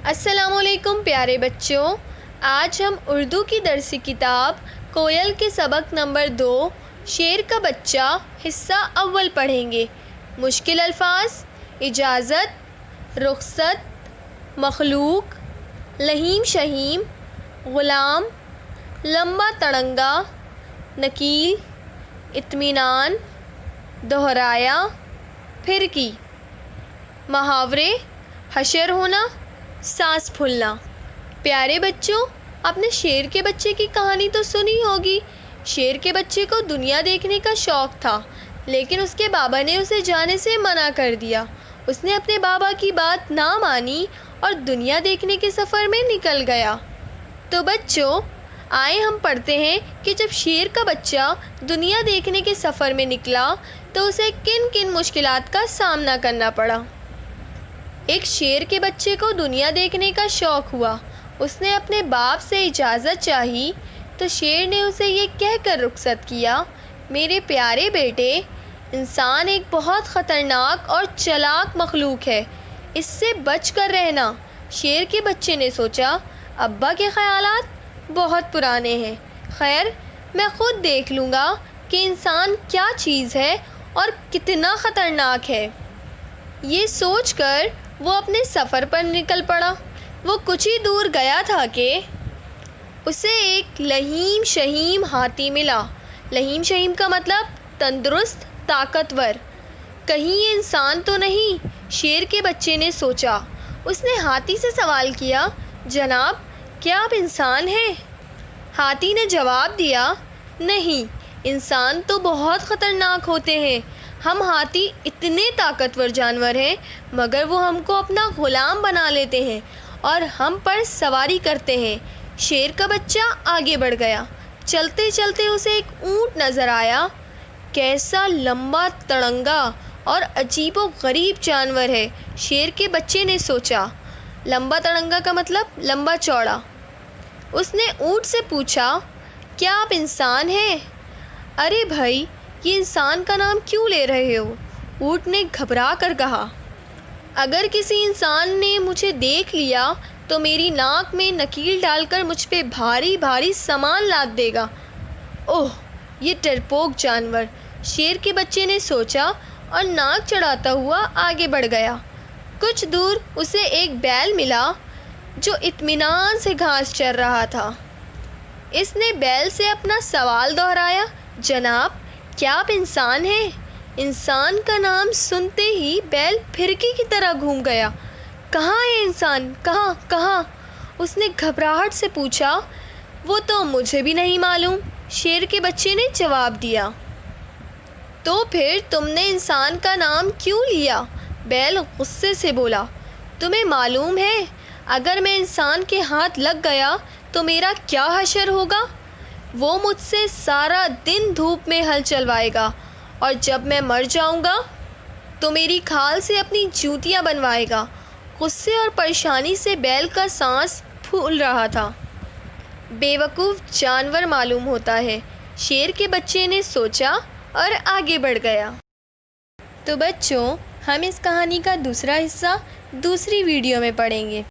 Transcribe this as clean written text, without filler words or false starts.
السلام علیکم پیارے بچوں، آج ہم اردو کی درسی کتاب کوئل کے سبق نمبر 2 شیر کا بچہ حصہ اول پڑھیں گے۔ مشکل الفاظ: اجازت، رخصت، مخلوق، لہیم شہیم، غلام، لمبا تڑنگا، نکیل، اطمینان، دہرایا، پھرکی۔ محاورے: حشر ہونا، سانس پھولنا۔ پیارے بچوں، آپ نے شیر کے بچے کی کہانی تو سنی ہوگی۔ شیر کے بچے کو دنیا دیکھنے کا شوق تھا، لیکن اس کے بابا نے اسے جانے سے منع کر دیا۔ اس نے اپنے بابا کی بات نہ مانی اور دنیا دیکھنے کے سفر میں نکل گیا۔ تو بچوں، آئے ہم پڑھتے ہیں کہ جب شیر کا بچہ دنیا دیکھنے کے سفر میں نکلا تو اسے کن کن مشکلات کا سامنا کرنا پڑا۔ ایک شیر کے بچے کو دنیا دیکھنے کا شوق ہوا۔ اس نے اپنے باپ سے اجازت چاہی تو شیر نے اسے یہ کہہ کر رخصت کیا: میرے پیارے بیٹے، انسان ایک بہت خطرناک اور چالاک مخلوق ہے، اس سے بچ کر رہنا۔ شیر کے بچے نے سوچا، ابا کے خیالات بہت پرانے ہیں، خیر میں خود دیکھ لوں گا کہ انسان کیا چیز ہے اور کتنا خطرناک ہے۔ یہ سوچ کر وہ اپنے سفر پر نکل پڑا۔ وہ کچھ ہی دور گیا تھا کہ اسے ایک لہیم شہیم ہاتھی ملا۔ لہیم شہیم کا مطلب تندرست، طاقتور۔ کہیں یہ انسان تو نہیں؟ شیر کے بچے نے سوچا۔ اس نے ہاتھی سے سوال کیا، جناب کیا آپ انسان ہیں؟ ہاتھی نے جواب دیا، نہیں، انسان تو بہت خطرناک ہوتے ہیں۔ ہم ہاتھی اتنے طاقتور جانور ہیں، مگر وہ ہم کو اپنا غلام بنا لیتے ہیں اور ہم پر سواری کرتے ہیں۔ شیر کا بچہ آگے بڑھ گیا۔ چلتے چلتے اسے ایک اونٹ نظر آیا۔ کیسا لمبا تڑنگا اور عجیب و غریب جانور ہے، شیر کے بچے نے سوچا۔ لمبا تڑنگا کا مطلب لمبا چوڑا۔ اس نے اونٹ سے پوچھا، کیا آپ انسان ہیں؟ ارے بھائی، یہ انسان کا نام کیوں لے رہے ہو؟ اونٹ نے گھبرا کر کہا، اگر کسی انسان نے مجھے دیکھ لیا تو میری ناک میں نکیل ڈال کر مجھ پہ بھاری بھاری سامان لاد دے گا۔ اوہ، یہ ڈرپوک جانور، شیر کے بچے نے سوچا اور ناک چڑھاتا ہوا آگے بڑھ گیا۔ کچھ دور اسے ایک بیل ملا جو اطمینان سے گھاس چر رہا تھا۔ اس نے بیل سے اپنا سوال دہرایا، جناب کیا آپ انسان ہیں؟ انسان کا نام سنتے ہی بیل پھرکی کی طرح گھوم گیا۔ کہاں ہے انسان؟ کہاں کہاں؟ اس نے گھبراہٹ سے پوچھا۔ وہ تو مجھے بھی نہیں معلوم، شیر کے بچے نے جواب دیا۔ تو پھر تم نے انسان کا نام کیوں لیا؟ بیل غصے سے بولا۔ تمہیں معلوم ہے اگر میں انسان کے ہاتھ لگ گیا تو میرا کیا حشر ہوگا؟ وہ مجھ سے سارا دن دھوپ میں ہل چلوائے گا اور جب میں مر جاؤں گا تو میری کھال سے اپنی جوتیاں بنوائے گا۔ غصے اور پریشانی سے بیل کا سانس پھول رہا تھا۔ بے وقوف جانور معلوم ہوتا ہے، شیر کے بچے نے سوچا اور آگے بڑھ گیا۔ تو بچوں، ہم اس کہانی کا دوسرا حصہ دوسری ویڈیو میں پڑھیں گے۔